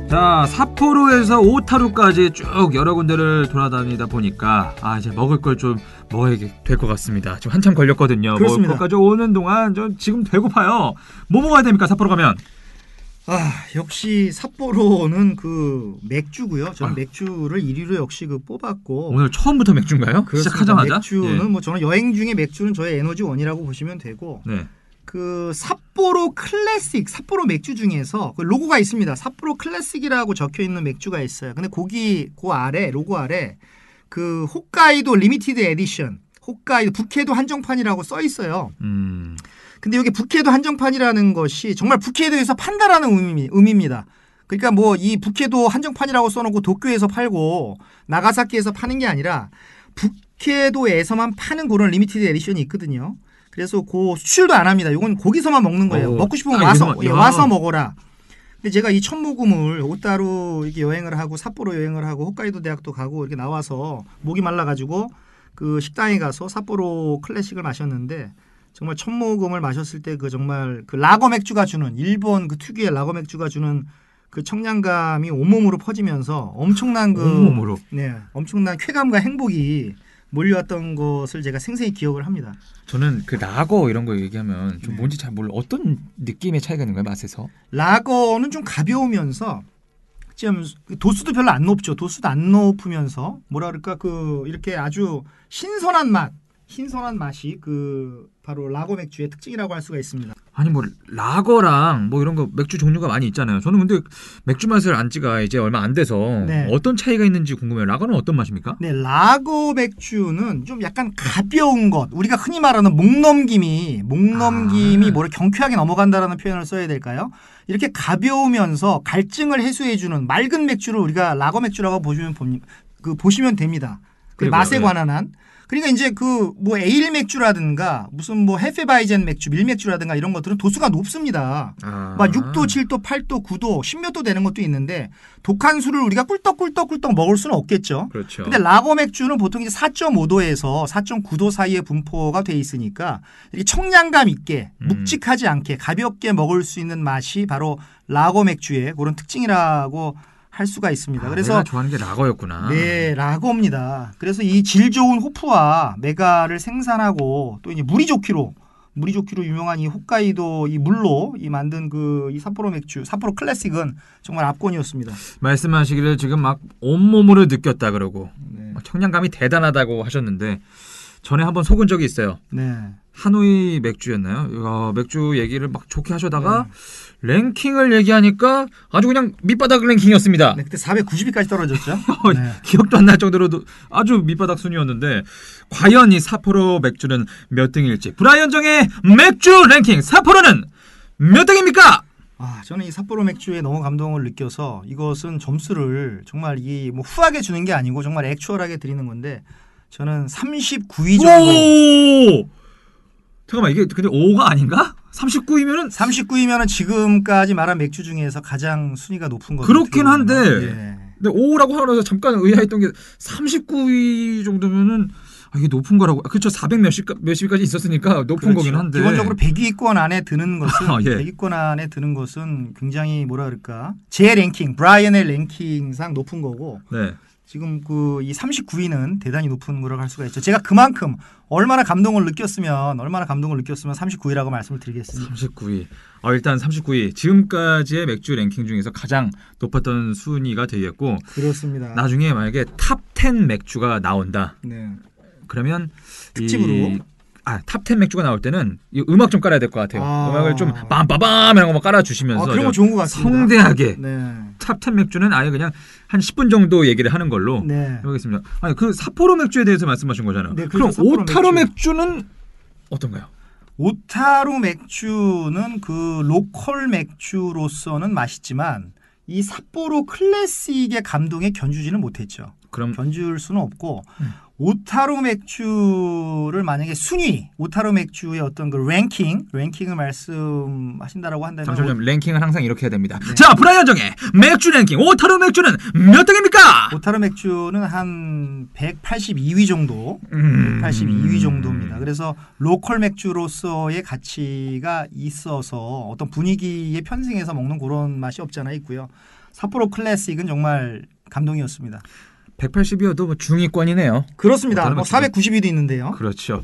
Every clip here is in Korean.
자, 삿포로에서 오타루까지 쭉 여러 군데를 돌아다니다 보니까 이제 먹을 걸 좀 먹어야 될 것 같습니다. 지금 한참 걸렸거든요. 그렇습니다. 먹을 것까지 오는 동안 저 지금 배고파요. 뭐 먹어야 됩니까? 삿포로 가면? 역시 삿포로는 그 맥주고요. 저는 맥주를 1위로 역시 뽑았고. 오늘 처음부터 맥주인가요? 그렇습니다. 시작하자마자? 맥주는 뭐 저는 여행 중에 맥주는 저의 에너지 원이라고 보시면 되고. 네. 그 삿포로 클래식, 삿포로 맥주 중에서 그 로고가 있습니다. 삿포로 클래식이라고 적혀 있는 맥주가 있어요. 근데 그 아래 로고 아래 그 홋카이도 리미티드 에디션, 홋카이도 북해도 한정판이라고 써 있어요. 근데 여기 북해도 한정판이라는 것이 정말 북해도에서 판다라는 의미입니다. 그러니까 뭐 이 북해도 한정판이라고 써놓고 도쿄에서 팔고 나가사키에서 파는 게 아니라 북해도에서만 파는 그런 리미티드 에디션이 있거든요. 그래서 수출도 안 합니다. 이건 거기서만 먹는 거예요. 먹고 싶으면 와서 먹어라. 근데 제가 이 첫 모금을 오타루 이렇게 여행을 하고 삿포로 여행을 하고 홋카이도 대학도 가고 이렇게 나와서 목이 말라가지고 그 식당에 가서 삿포로 클래식을 마셨는데 정말 첫 모금을 마셨을 때 그 정말 그 라거 맥주가 주는 일본 그 특유의 라거 맥주가 주는 그 청량감이 온몸으로 퍼지면서 엄청난 엄청난 쾌감과 행복이 몰려왔던 것을 제가 생생히 기억을 합니다. 저는 그 라거 이런 거 얘기하면 좀 뭔지 잘 몰라. 어떤 느낌의 차이가 있는 거예요, 맛에서? 라거는 좀 가벼우면서 좀 도수도 별로 안 높죠. 도수도 안 높으면서 뭐라 그럴까 그 이렇게 아주 신선한 맛이 그 바로 라거 맥주의 특징이라고 할 수가 있습니다. 아니 뭐 라거랑 뭐 이런 거 맥주 종류가 많이 있잖아요. 저는 근데 맥주 맛을 안 지가 이제 얼마 안 돼서 어떤 차이가 있는지 궁금해요. 라거는 어떤 맛입니까? 네, 라거 맥주는 좀 약간 가벼운 것. 우리가 흔히 말하는 목넘김이 뭐를 경쾌하게 넘어간다라는 표현을 써야 될까요? 이렇게 가벼우면서 갈증을 해소해주는 맑은 맥주를 우리가 라거 맥주라고 보시면 됩니다. 그 맛에 관한 한. 그러니까 이제 그 뭐 에일 맥주라든가 무슨 뭐 헤페바이젠 맥주, 밀맥주라든가 이런 것들은 도수가 높습니다. 막 6도, 7도, 8도, 9도, 10몇 도 되는 것도 있는데 독한 술을 우리가 꿀떡꿀떡 먹을 수는 없겠죠. 그렇죠. 근데 라거 맥주는 보통 이제 4.5도에서 4.9도 사이에 분포가 돼 있으니까 이렇게 청량감 있게 묵직하지 않게 가볍게 먹을 수 있는 맛이 바로 라거 맥주의 그런 특징이라고 할 수가 있습니다. 그래서 내가 좋아하는 게 라거였구나. 네, 라거입니다. 그래서 이 질 좋은 호프와 메가를 생산하고 또 이제 물이 좋기로 유명한 이 홋카이도 이 물로 만든 이 삿포로 맥주, 삿포로 클래식은 정말 압권이었습니다. 말씀하시기를 지금 막 온몸으로 느꼈다 그러고 청량감이 대단하다고 하셨는데 전에 한번 속은 적이 있어요. 네. 하노이 맥주였나요? 맥주 얘기를 막 좋게 하셔다가 랭킹을 얘기하니까 아주 그냥 밑바닥 랭킹이었습니다. 네, 그때 490위까지 떨어졌죠. 네. 기억도 안 날 정도로 아주 밑바닥 순위였는데 과연 이 삿포로 맥주는 몇 등일지. 브라이언 정의 맥주 랭킹 삿포로는 몇 등입니까? 저는 이 삿포로 맥주에 너무 감동을 느껴서 이것은 점수를 정말 뭐 후하게 주는 게 아니고 정말 액추얼하게 드리는 건데 저는 39위 정도. 잠깐만 이게 근데 5가 아닌가? 39위면은 지금까지 말한 맥주 중에서 가장 순위가 높은 거죠. 그렇긴 한데 근데 5라고 하면서 잠깐 의아했던 게 39위 정도면은 이게 높은 거라고. 그렇죠. 400 몇십까지 있었으니까 높은 거긴 한데 기본적으로 100위권 안에 드는 것은 100위권 안에 드는 것은 굉장히 뭐라 그럴까 제 랭킹 브라이언의 랭킹상 높은 거고 지금 이 39위는 대단히 높은 거라고 할 수가 있죠. 제가 그만큼 얼마나 감동을 느꼈으면 39위라고 말씀을 드리겠습니다. 39위. 일단 39위. 지금까지의 맥주 랭킹 중에서 가장 높았던 순위가 되겠고. 그렇습니다. 나중에 만약에 탑 10 맥주가 나온다. 네. 그러면 특집으로 탑10 맥주가 나올 때는 이 음악 좀 깔아야 될 것 같아요. 음악을 좀 빰빠밤 이런 거 깔아주시면서 그런 거 좋은 것 같습니다. 성대하게 탑10 맥주는 아예 그냥 한 10분 정도 얘기를 하는 걸로 해보겠습니다. 그 삿포로 맥주에 대해서 말씀하신 거잖아요. 네, 그럼 오타루 맥주는 어떤가요? 오타루 맥주는 그 로컬 맥주로서는 맛있지만 이 삿포로 클래식의 감동에 견주지는 못했죠. 그럼 견줄 수는 없고 오타루 맥주를 만약에 오타루 맥주의 어떤 그 랭킹을 말씀하신다라고 한다면 잠시만요. 랭킹은 항상 이렇게 해야 됩니다. 자, 브라이언 정의 맥주 랭킹. 오타루 맥주는 몇 등입니까? 오타루 맥주는 한 182위 정도. 182위 정도입니다. 그래서 로컬 맥주로서의 가치가 있어서 어떤 분위기에 편승해서 먹는 그런 맛이 없지 않아 있고요. 삿포로 클래식은 정말 감동이었습니다. 180이어도 뭐 중위권이네요. 그렇습니다. 뭐 490위도 있는데요. 그렇죠.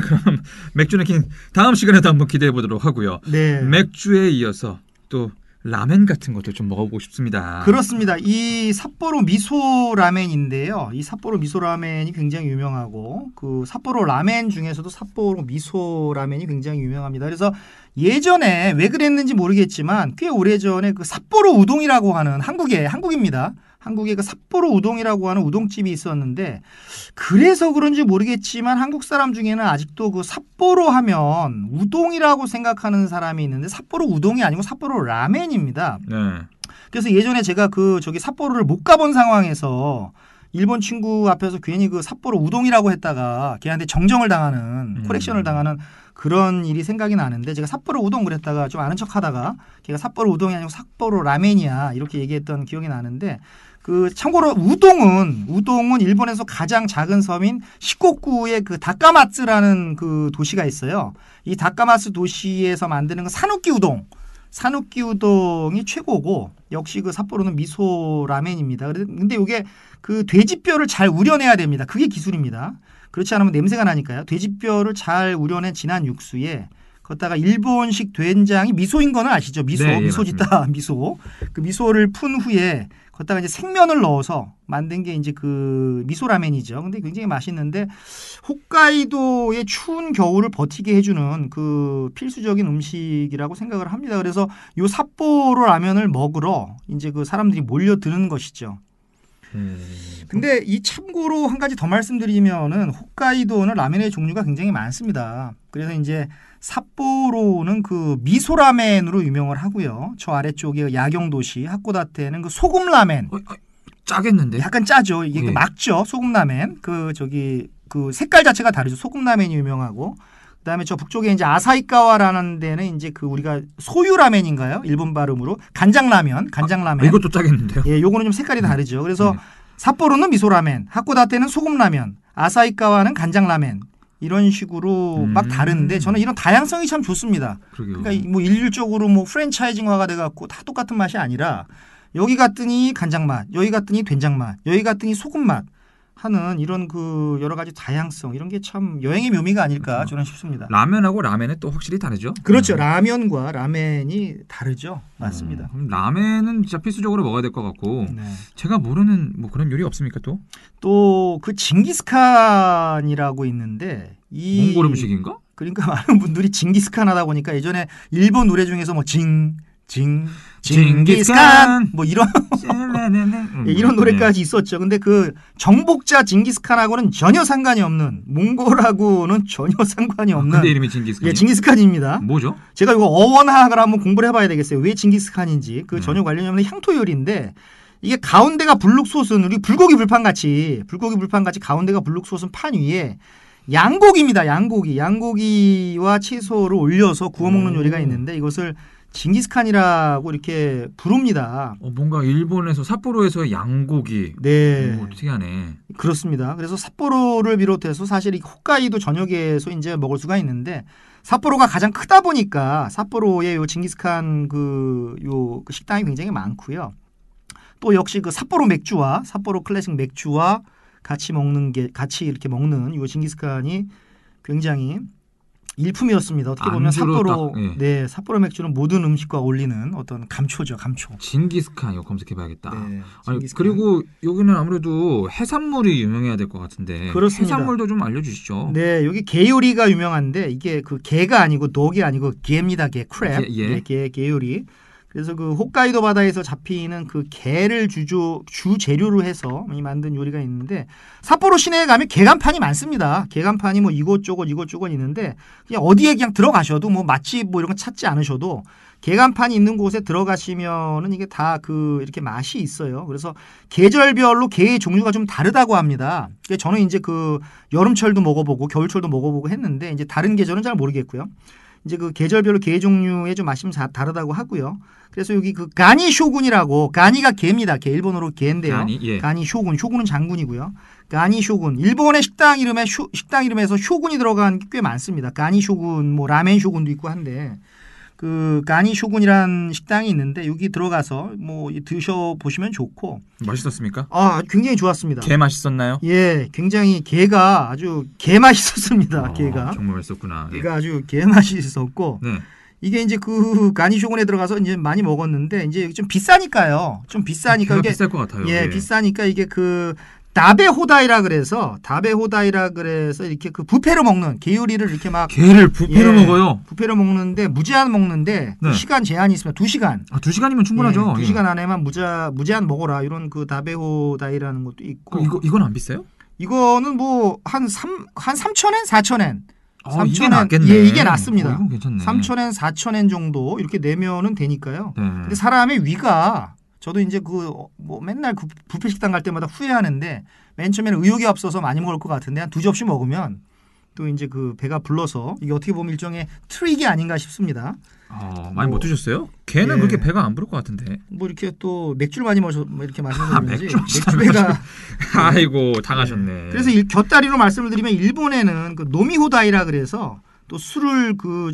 그럼 맥주 랭킹 다음 시간에도 한번 기대해 보도록 하고요. 네. 맥주에 이어서 또 라멘 같은 것도 좀 먹어보고 싶습니다. 그렇습니다. 이 삿포로 미소 라멘인데요. 이 삿포로 미소 라멘이 굉장히 유명하고 그 삿포로 라멘 중에서도 삿포로 미소 라멘이 굉장히 유명합니다. 그래서 예전에 왜 그랬는지 모르겠지만 꽤 오래전에 그 삿포로 우동이라고 하는 한국입니다. 한국에 그 삿포로 우동이라고 하는 우동집이 있었는데 그래서 그런지 모르겠지만 한국 사람 중에는 아직도 그 삿포로 하면 우동이라고 생각하는 사람이 있는데 삿포로 우동이 아니고 삿포로 라멘입니다. 네. 그래서 예전에 제가 그 저기 삿포로를 못 가본 상황에서 일본 친구 앞에서 괜히 그 삿포로 우동이라고 했다가 걔한테 정정을 당하는 코렉션을 당하는 그런 일이 생각이 나는데 제가 삿포로 우동 그랬다가 좀 아는 척하다가 걔가 삿포로 우동이 아니고 삿포로 라멘이야 이렇게 얘기했던 기억이 나는데 그 참고로 우동은 일본에서 가장 작은 섬인 시코쿠의 그 다카마츠라는 그 도시가 있어요. 이 다카마츠 도시에서 만드는 그 사누키 우동이 최고고 역시 그 삿포로는 미소 라멘입니다. 근데 이게 그 돼지뼈를 잘 우려내야 됩니다. 그게 기술입니다. 그렇지 않으면 냄새가 나니까요. 돼지뼈를 잘 우려낸 진한 육수에 거기다가 일본식 된장이 미소인 거는 아시죠? 미소, 네, 예, 미소짓다 미소. 그 미소를 푼 후에 거기다가 이제 생면을 넣어서 만든 게 이제 그 미소 라멘이죠. 근데 굉장히 맛있는데 홋카이도의 추운 겨울을 버티게 해주는 그 필수적인 음식이라고 생각을 합니다. 그래서 요 삿포로 라면을 먹으러 이제 그 사람들이 몰려드는 것이죠. 근데 이 참고로 한 가지 더 말씀드리면은 홋카이도는 라면의 종류가 굉장히 많습니다. 그래서 이제 삿포로는 그 미소 라멘으로 유명을 하고요. 저 아래쪽에 야경도시 하코다테는 그 소금 라멘. 짜겠는데? 약간 짜죠. 이게 예. 막죠. 소금 라멘. 그 색깔 자체가 다르죠. 소금 라멘이 유명하고. 그다음에 저 북쪽에 이제 아사히카와라는 데는 이제 그 우리가 소유 라멘인가요? 일본 발음으로 간장 라면. 이것도 짜겠는데요? 예, 요거는 좀 색깔이 다르죠. 그래서 삿포로는 미소 라멘, 하코다테는 소금 라면, 아사히카와는 간장 라멘. 이런 식으로 막 다른데 저는 이런 다양성이 참 좋습니다. 그러게요. 그러니까 뭐 일률적으로 뭐 프랜차이징화가 돼 갖고 다 똑같은 맛이 아니라 여기 갔더니 간장 맛, 여기 갔더니 된장 맛, 여기 갔더니 소금 맛 하는 이런 그 여러 가지 다양성 이런 게 참 여행의 묘미가 아닐까 그렇죠. 저는 싶습니다. 라면하고 라멘은 또 확실히 다르죠? 그렇죠. 라면과 라멘이 다르죠. 맞습니다. 그럼 라멘은 진짜 필수적으로 먹어야 될 것 같고 네. 제가 모르는 뭐 그런 요리 없습니까 또? 또 그 징기스칸이라고 있는데 이 몽골 음식인가? 그러니까 많은 분들이 징기스칸 하다 보니까 예전에 일본 노래 중에서 뭐 징기스칸 뭐 이런 이런 노래까지 있었죠. 근데 그 정복자 징기스칸하고는 전혀 상관이 없는 몽골하고는 전혀 상관이 없는 근데 이름이 징기스칸. 예, 징기스칸입니다. 뭐죠? 제가 이거 어원학을 한번 공부를 해봐야 되겠어요. 왜 징기스칸인지 그 전혀 관련이 없는 향토 요리인데 이게 가운데가 불룩소스는 우리 불고기 불판 같이 가운데가 불룩소스는 판 위에 양고기입니다. 양고기와 채소를 올려서 구워 먹는 요리가 있는데 이것을 징기스칸이라고 이렇게 부릅니다. 뭔가 일본에서 삿포로에서 양고기. 네. 특이하네. 그렇습니다. 그래서 삿포로를 비롯해서 사실 이 홋카이도 전역에서 이제 먹을 수가 있는데 삿포로가 가장 크다 보니까 삿포로의 요 징기스칸 그 식당이 굉장히 많고요. 또 역시 그 삿포로 맥주와 삿포로 클래식 맥주와 같이 이렇게 먹는 요 징기스칸이 굉장히 일품이었습니다. 어떻게 보면 삿포로 맥주는 모든 음식과 어울리는 어떤 감초죠, 감초. 징기스칸 이거 검색해봐야겠다. 네, 그리고 여기는 아무래도 해산물이 유명해야 될 것 같은데. 그렇습니다. 해산물도 좀 알려주시죠. 네, 여기 게 요리가 유명한데 이게 그 게가 아니고 녹이 아니고 게입니다. 게 크랩. 게 요리. 그래서 그 홋카이도 바다에서 잡히는 그 게를 주 재료로 해서 만든 요리가 있는데 삿포로 시내에 가면 게간판이 많습니다. 게간판이 뭐 이곳저곳 있는데 그냥 어디에 그냥 들어가셔도 뭐 맛집 뭐 이런 거 찾지 않으셔도 게간판이 있는 곳에 들어가시면은 이게 다 이렇게 맛이 있어요. 그래서 계절별로 게의 종류가 좀 다르다고 합니다. 저는 이제 그 여름철도 먹어보고 겨울철도 먹어보고 했는데 이제 다른 계절은 잘 모르겠고요. 이제 그 계절별로 게 종류의 좀 맛이 좀 다르다고 하고요. 그래서 여기 그 가니 쇼군이라고 가니가 게입니다. 게 일본어로 게인데요. 가니 쇼군은 장군이고요. 가니 쇼군 일본의 식당 이름에서 쇼군이 들어간 게 꽤 많습니다. 가니 쇼군 뭐 라멘 쇼군도 있고 한데 그 가니 쇼군이라는 식당이 있는데 여기 들어가서 뭐 드셔 보시면 좋고. 맛있었습니까? 아, 굉장히 좋았습니다. 게 맛있었나요? 예, 굉장히 게가 아주 게 맛있었습니다. 게가. 정말 맛있었구나. 게가 아주 게 맛있었고. 네. 이게 이제 그 가니 쇼군에 들어가서 이제 많이 먹었는데 이제 좀 비싸니까요. 좀 비싸니까 이게 비쌀 것 같아요. 예, 비싸니까 이게 그 다베호다이라 그래서 이렇게 그 뷔페로 먹는 게 요리를 이렇게 막 게를 뷔페로 먹어요. 뷔페로 먹는데 무제한 먹는데 네. 시간 제한이 있습니다. 2시간. 아, 2시간이면 충분하죠. 2시간 안에만 무제한 먹어라. 이런 그 다베호다이라는 것도 있고. 이건 안 비싸요? 이거는 뭐 한 3,000엔, 4,000엔. 이게 낫겠네. 예, 이게 낫습니다. 이건 괜찮네. 3,000엔, 4,000엔 정도 이렇게 내면은 되니까요. 네. 근데 사람의 위가 저도 이제 뭐 맨날 그 뷔페 식당 갈 때마다 후회하는데 맨 처음에는 의욕이 앞서서 많이 먹을 것 같은데 한 2접시 먹으면 또 이제 그 배가 불러서 이게 어떻게 보면 일종의 트릭이 아닌가 싶습니다. 많이 못 드셨어요? 걔는 예. 그렇게 배가 안 부를 것 같은데. 뭐 이렇게 또 맥주를 많이 마셔 뭐 이렇게 마시는 건지 맥주배가 아이고 당하셨네. 네. 그래서 곁다리로 말씀을 드리면 일본에는 그 노미호다이라 그래서 또 술을 그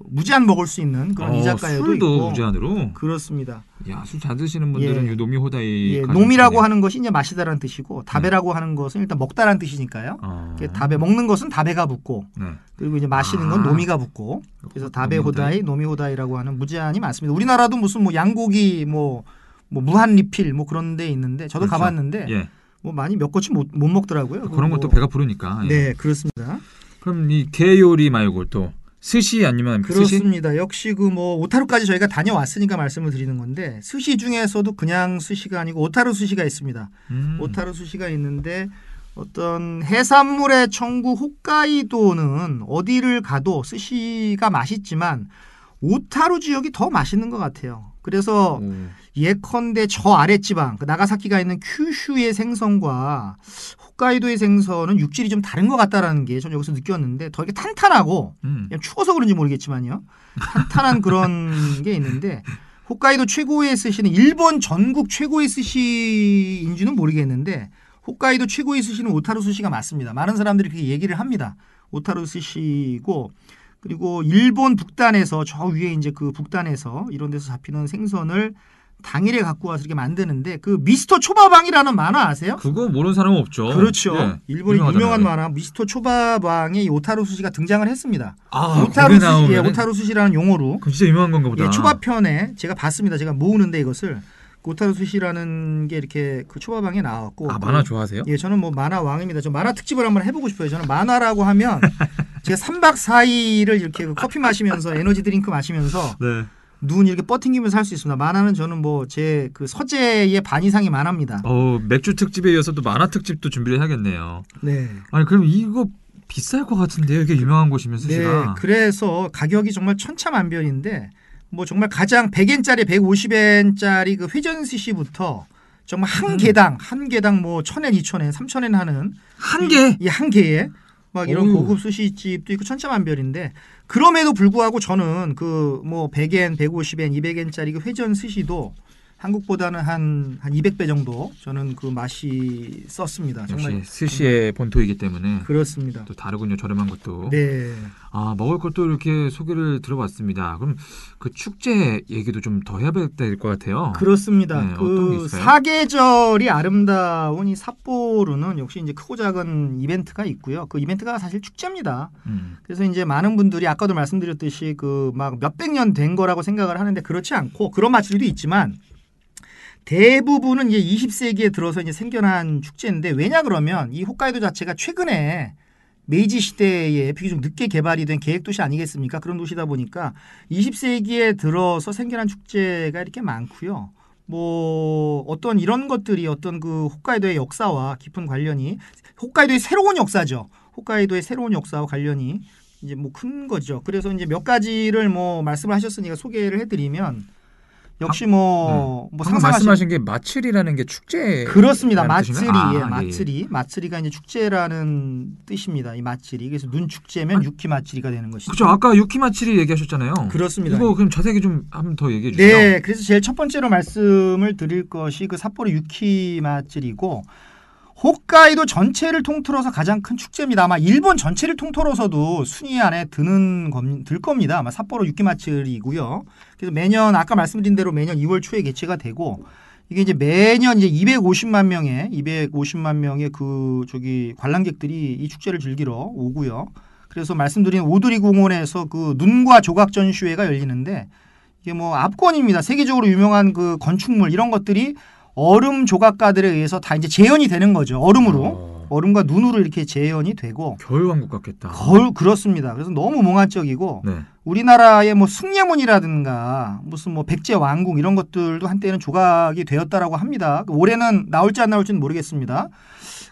무제한 먹을 수 있는 그런 이자카야도 술도 있고. 무제한으로. 그렇습니다. 야, 술 잘 드시는 분들은 예. 이 노미호다이. 예, 노미라고 하는 것이 이제 마시다라는 뜻이고 다베라고 하는 것은 일단 먹다라는 뜻이니까요. 다베 먹는 것은 다베가 붙고 네. 그리고 이제 마시는 건 노미가 붙고 그래서 다베호다이, 노미호다이라고 하는 무제한이 많습니다. 우리나라도 무슨 뭐 양고기 뭐 무한 리필 뭐 그런 데 있는데 저도 그렇죠. 가봤는데 예. 뭐 많이 몇 것이 못 먹더라고요. 그런 것도 배가 부르니까. 예. 네, 그렇습니다. 그럼 이 게 요리 말고 또 스시 아니면 스시? 그렇습니다. 역시 그 뭐 오타루까지 저희가 다녀왔으니까 말씀을 드리는 건데 스시 중에서도 그냥 스시가 아니고 오타루 스시가 있습니다. 오타루 스시가 있는데 어떤 해산물의 천국 홋카이도는 어디를 가도 스시가 맛있지만 오타루 지역이 더 맛있는 것 같아요. 그래서 예컨대 저 아랫지방 그 나가사키가 있는 큐슈의 생선과 홋카이도의 생선은 육질이 좀 다른 것 같다라는 게 저는 여기서 느꼈는데 더 이렇게 탄탄하고 그냥 추워서 그런지 모르겠지만요. 탄탄한 그런 게 있는데 홋카이도 최고의 스시는 일본 전국 최고의 스시인지는 모르겠는데 홋카이도 최고의 스시는 오타루 스시가 맞습니다. 많은 사람들이 그렇게 얘기를 합니다. 오타루 스시고 그리고 일본 북단에서 저 위에 이제 그 북단에서 이런 데서 잡히는 생선을 당일에 갖고 와서 이렇게 만드는데 그 미스터 초밥왕이라는 만화 아세요? 그거 모르는 사람은 없죠. 그렇죠. 예. 일본의 유명한 만화 미스터 초밥왕에 이 오타루 스시가 등장을 했습니다. 오타루 스시, 오타루 스시라는 용어로. 그럼 진짜 유명한 건가 보다. 예, 초밥편에 제가 봤습니다. 제가 모으는데 이것을 오타루 스시라는 게 이렇게 그 초밥왕에 나왔고. 만화 좋아하세요? 예, 저는 뭐 만화 왕입니다. 저 만화 특집을 한번 해보고 싶어요. 저는 만화라고 하면 제가 3박 4일을 이렇게 그 커피 마시면서 에너지 드링크 마시면서 네. 눈 이렇게 뻗팅기면서 할 수 있습니다. 만화는 저는 뭐 제 그 서재의 반 이상이 만화입니다. 맥주 특집에 이어서 또 만화 특집도 준비를 해야겠네요. 네. 아니 그럼 이거 비쌀 것 같은데요. 이게 유명한 곳이면 스시가. 네. 그래서 가격이 정말 천차만별인데 뭐 정말 가장 100엔짜리, 150엔짜리 그 회전 스시부터 정말 한 개당 뭐 1,000엔, 2,000엔, 3,000엔 하는 한 개? 한 개에 막 이런 고급 스시집도 있고 천차만별인데 그럼에도 불구하고 저는 그 뭐 100엔, 150엔, 200엔짜리 그 회전 스시도 한국보다는 한 200배 정도 저는 그 맛이 썼습니다. 정말 역시 스시의 본토이기 때문에 그렇습니다. 또 다르군요. 저렴한 것도. 네. 먹을 것도 이렇게 소개를 들어봤습니다. 그럼 그 축제 얘기도 좀 더 해야 될 것 같아요. 그렇습니다. 네, 어떤 게 그 있어요? 사계절이 아름다운 이 삿포로는 역시 이제 크고 작은 이벤트가 있고요. 그 이벤트가 사실 축제입니다. 그래서 이제 많은 분들이 아까도 말씀드렸듯이 그 막 몇백 년 된 거라고 생각을 하는데 그렇지 않고 그런 마찰도 있지만 대부분은 이제 20세기에 들어서 이제 생겨난 축제인데 왜냐 그러면 이 홋카이도 자체가 최근에 메이지 시대에 비교적 늦게 개발이 된 계획도시 아니겠습니까? 그런 도시다 보니까 20세기에 들어서 생겨난 축제가 이렇게 많고요. 뭐 어떤 이런 것들이 어떤 그 홋카이도의 역사와 깊은 관련이 홋카이도의 새로운 역사죠. 홋카이도의 새로운 역사와 관련이 이제 뭐 큰 거죠. 그래서 이제 몇 가지를 뭐 말씀을 하셨으니까 소개를 해드리면 역시 방금 말씀하신 게 마츠리라는 게 축제. 그렇습니다. 마츠리, 예. 마츠리가 이제 축제라는 뜻입니다. 이 마츠리. 그래서 눈 축제면 유키 마츠리가 되는 것이죠. 그렇죠. 아까 유키 마츠리 얘기하셨잖아요. 그렇습니다. 이거 그럼 자세히 좀 한번 더 얘기해 주시죠. 네, 그래서 제일 첫 번째로 말씀을 드릴 것이 그 삿포로 유키 마츠리고 홋카이도 전체를 통틀어서 가장 큰 축제입니다. 아마 일본 전체를 통틀어서도 순위 안에 들 겁니다. 아마 삿포로 유키마츠리고요. 그래서 매년 아까 말씀드린 대로 매년 2월 초에 개최가 되고 이게 이제 매년 이제 250만 명의 그 관람객들이 이 축제를 즐기러 오고요. 그래서 말씀드린 오도리 공원에서 그 눈과 조각 전시회가 열리는데 이게 뭐 압권입니다. 세계적으로 유명한 그 건축물 이런 것들이 얼음 조각가들에 의해서 다 이제 재현이 되는 거죠. 얼음과 눈으로 이렇게 재현이 되고 겨울왕국 같겠다. 그렇습니다. 그래서 너무 몽환적이고 네. 우리나라의 뭐 숭례문이라든가 무슨 뭐 백제 왕궁 이런 것들도 한때는 조각이 되었다라고 합니다. 올해는 나올지 안 나올지는 모르겠습니다.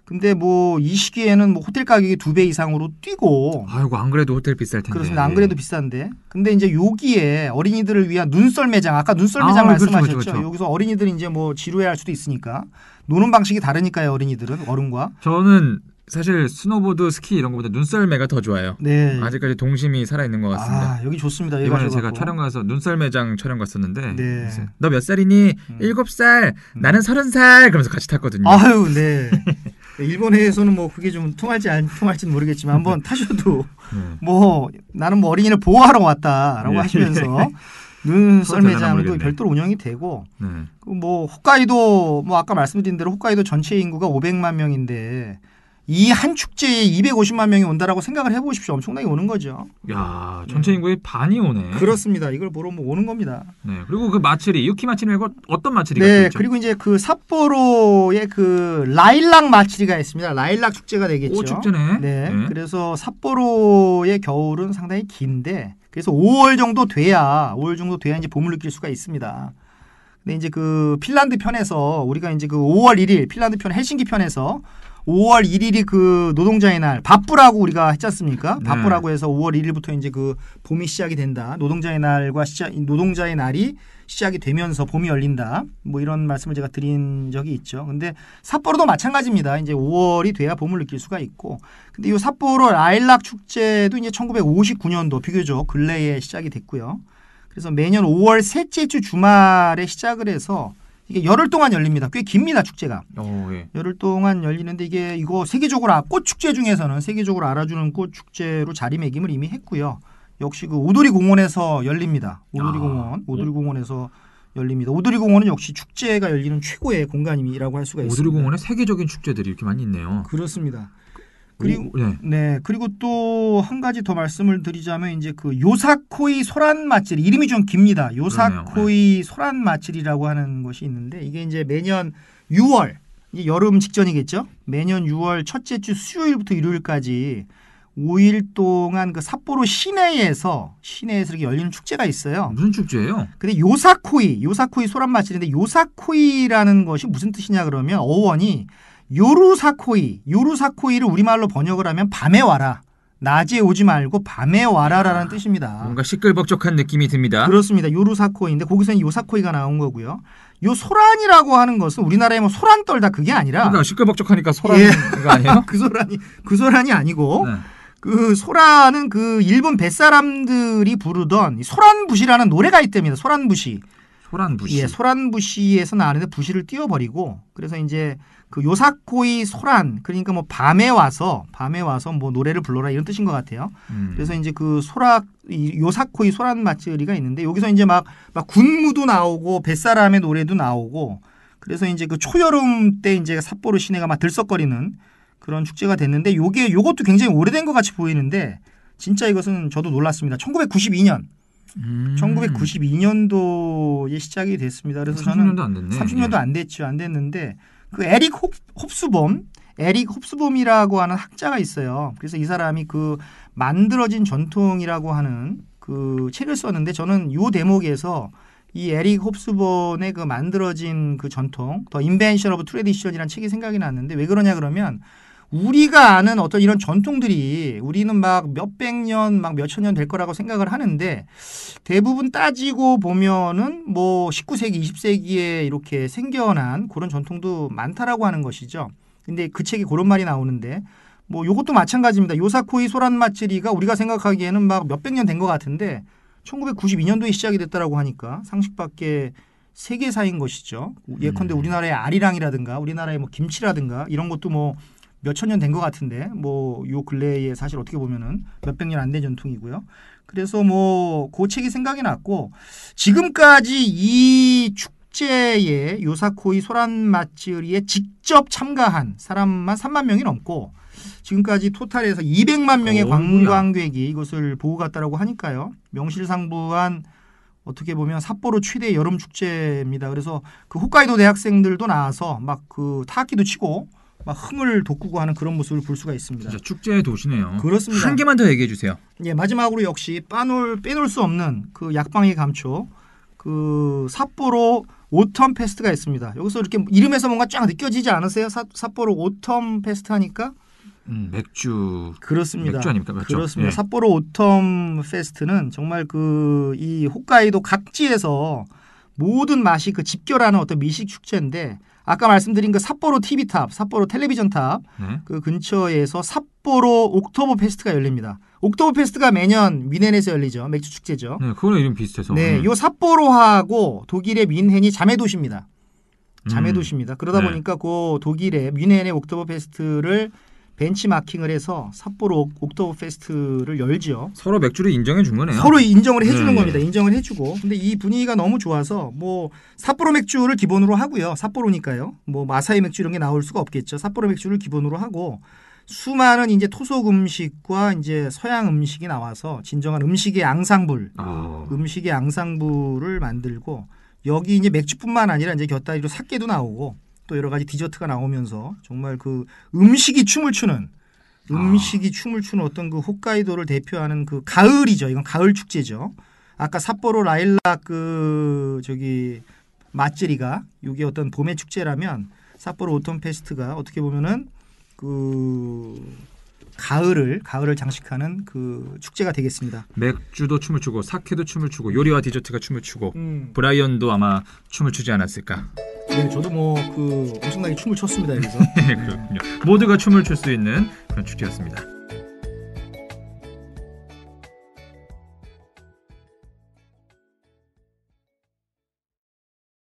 근데 뭐 이 시기에는 뭐 호텔 가격이 2배 이상으로 뛰고 아이고 안 그래도 호텔 비쌀 텐데. 그렇습니다. 안 그래도 비싼데. 근데 이제 여기에 어린이들을 위한 눈썰 매장 아까 눈썰 매장 그렇죠, 말씀하셨죠. 그렇죠. 여기서 어린이들이 이제 뭐 지루해할 수도 있으니까 노는 방식이 다르니까요. 어린이들은 얼음과. 저는 사실 스노보드, 스키 이런 것보다 눈썰매가 더 좋아요. 네. 아직까지 동심이 살아있는 것 같습니다. 여기 좋습니다. 여기 이번에 가셔갖고. 제가 촬영 가서 눈썰매장 촬영 갔었는데 네. 너 몇 살이니? 7살. 나는 30살. 그러면서 같이 탔거든요. 아유, 네. 일본에서는 뭐 그게 좀 통할지 안 통할지는 모르겠지만 한번 타셔도 뭐 나는 뭐 어린이를 보호하러 왔다라고 예. 하시면서 눈썰 매장도 모르겠네. 별도로 운영이 되고 네. 뭐 홋카이도 뭐 아까 말씀드린 대로 홋카이도 전체 인구가 500만 명인데 이 한 축제에 250만 명이 온다라고 생각을 해보십시오. 엄청나게 오는 거죠. 야, 전체 인구의 반이 오네. 그렇습니다. 이걸 보러 뭐 오는 겁니다. 네. 그리고 그 마츠리, 유키 마츠리 말고 어떤 마츠리가 또 네, 있죠? 그리고 이제 그 삿포로의 그 라일락 마츠리가 있습니다. 라일락 축제가 되겠죠. 오, 축제네. 네, 그래서 삿포로의 겨울은 상당히 긴데 그래서 5월 정도 돼야 이제 봄을 느낄 수가 있습니다. 근데 이제 그 핀란드 편에서 우리가 이제 그 5월 1일 핀란드 편 헬싱키 편에서 5월 1일이 그 노동자의 날 바쁘라고 우리가 했지 않습니까? 네. 바쁘라고 해서 5월 1일부터 이제 그 봄이 시작이 된다. 노동자의 날이 시작이 되면서 봄이 열린다. 뭐 이런 말씀을 제가 드린 적이 있죠. 근데 삿포로도 마찬가지입니다. 이제 5월이 돼야 봄을 느낄 수가 있고. 근데 이 삿포로 라일락 축제도 이제 1959년도 비교적 근래에 시작이 됐고요. 그래서 매년 5월 셋째 주 주말에 시작을 해서 이게 열흘 동안 열립니다. 꽤 깁니다, 축제가. 예. 열흘 동안 열리는데 이거 세계적으로 꽃 축제 중에서는 세계적으로 알아주는 꽃 축제로 자리매김을 이미 했고요. 역시 그 오도리 공원에서 열립니다. 오도리 공원에서 열립니다. 오도리 공원은 역시 축제가 열리는 최고의 공간이라고 할 수가 있습니다. 오도리 공원에 세계적인 축제들이 이렇게 많이 있네요. 그렇습니다. 그리고 네. 그리고 또 한 가지 더 말씀을 드리자면 이제 그 요사코이 소란 마츠리 이름이 좀 깁니다. 요사코이 소란 마츠리라고 하는 것이 있는데 이게 이제 매년 6월 이제 여름 직전이겠죠. 매년 6월 첫째 주 수요일부터 일요일까지 5일 동안 그 삿포로 시내에서 이렇게 열리는 축제가 있어요. 무슨 축제예요? 근데 요사코이 소란 마츠리인데 요사코이라는 것이 무슨 뜻이냐 그러면 어원이 요루사코이를 우리말로 번역을 하면 밤에 와라. 낮에 오지 말고 밤에 와라라는 뜻입니다. 뭔가 시끌벅적한 느낌이 듭니다. 그렇습니다. 요루사코이인데 거기서는 요사코이가 나온 거고요. 요 소란이라고 하는 것은 우리나라에 뭐 소란 떨다 그게 아니라 그러니까 시끌벅적하니까 소란거 아니에요? 그 소란이 아니고 네. 그 소란은 그 일본 뱃사람들이 부르던 소란부시라는 노래가 있답니다. 소란부시. 소란부시. 예, 소란부시에서 나왔는데 부시를 띄워버리고 그래서 이제 그 요사코이 소란 그러니까 뭐 밤에 와서 뭐 노래를 불러라 이런 뜻인 것 같아요. 그래서 이제 그 요사코이 소란 마츠리가 있는데 여기서 이제 막 군무도 나오고 뱃사람의 노래도 나오고 그래서 이제 그 초여름 때 이제 삿포로 시내가 막 들썩거리는 그런 축제가 됐는데 요것도 굉장히 오래된 것 같이 보이는데 진짜 이것은 저도 놀랐습니다. 1992년도에 시작이 됐습니다. 그래서 30년도 안 됐네. 30년도 안 됐죠. 안 됐는데 그 에릭 홉스봄이라고 하는 학자가 있어요. 그래서 이 사람이 그 만들어진 전통이라고 하는 그 책을 썼는데 저는 이 대목에서 이 에릭 홉스본의 그 만들어진 그 전통, 더 인벤션 오브 트래디션이라는 책이 생각이 났는데 왜 그러냐 그러면 우리가 아는 어떤 이런 전통들이 우리는 막 몇백 년, 막 몇천 년 될 거라고 생각을 하는데 대부분 따지고 보면은 뭐 19세기, 20세기에 이렇게 생겨난 그런 전통도 많다라고 하는 것이죠. 근데 그 책에 그런 말이 나오는데 뭐 요것도 마찬가지입니다. 요사코이 소란 마츠리가 우리가 생각하기에는 막 몇백 년 된 것 같은데 1992년도에 시작이 됐다라고 하니까 상식밖에 세계사인 것이죠. 예컨대 우리나라의 아리랑이라든가 우리나라의 뭐 김치라든가 이런 것도 뭐 몇천 년 된 것 같은데 뭐 요 근래에 사실 어떻게 보면은 몇백 년 안 된 전통이고요. 그래서 뭐 그 책이 생각이 났고 지금까지 이 축제에 요사코이 소란 마츠리에 직접 참가한 사람만 3만 명이 넘고 지금까지 토탈에서 200만 명의 관광객이 이것을 보고 갔다라고 하니까요. 명실상부한 어떻게 보면 삿포로 최대 여름 축제입니다. 그래서 그 홋카이도 대학생들도 나와서 막 그 타악기도 치고 막 흥을 돋구고 하는 그런 모습을 볼 수가 있습니다. 진짜 축제의 도시네요. 그렇습니다. 한 개만 더 얘기해 주세요. 예, 마지막으로 역시 빼놓을 수 없는 그 약방의 감초 그 삿포로 오텀 페스트가 있습니다. 여기서 이렇게 이름에서 뭔가 쫙 느껴지지 않으세요? 삿포로 오텀 페스트 하니까? 맥주. 그렇습니다. 맥주 아닙니까? 맥주. 그렇습니다. 예. 삿포로 오텀 페스트는 정말 그 이 홋카이도 각지에서 모든 맛이 그 집결하는 어떤 미식 축제인데 아까 말씀드린 그 삿포로 TV탑, 삿포로 텔레비전 탑 네. 그 근처에서 삿포로 옥토버 페스트가 열립니다. 옥토버 페스트가 매년 뮌헨에서 열리죠. 맥주 축제죠. 네, 그거는 이름 비슷해서. 네, 요 삿포로하고 독일의 뮌헨이 자매 도시입니다. 자매 도시입니다. 그러다 네. 보니까 그 독일의 뮌헨의 옥토버 페스트를 벤치마킹을 해서 삿포로 옥토버 페스트를 열죠. 서로 맥주를 인정해 준 거네요. 서로 인정을 해주는 네. 겁니다. 인정을 해주고. 근데 이 분위기가 너무 좋아서 뭐 삿포로 맥주를 기본으로 하고요. 삿포로니까요. 뭐 마사이 맥주 이런 게 나올 수가 없겠죠. 삿포로 맥주를 기본으로 하고 수많은 이제 토속 음식과 이제 서양 음식이 나와서 진정한 음식의 앙상블, 음식의 앙상블을 만들고 여기 이제 맥주뿐만 아니라 이제 곁다리로 사케도 나오고 또 여러 가지 디저트가 나오면서 정말 그 음식이 춤을 추는 어떤 그 홋카이도를 대표하는 그 가을이죠. 이건 가을 축제죠. 아까 삿포로 라일락 그 저기 맛제리가 이게 어떤 봄의 축제라면 삿포로 오텀 페스트가 어떻게 보면은 그 가을을 장식하는 그 축제가 되겠습니다. 맥주도 춤을 추고 사케도 춤을 추고 요리와 디저트가 춤을 추고 브라이언도 아마 춤을 추지 않았을까. 네, 저도 뭐 그 엄청나게 춤을 췄습니다 여기서. 그렇군요. 모두가 춤을 출 수 있는 그런 축제였습니다.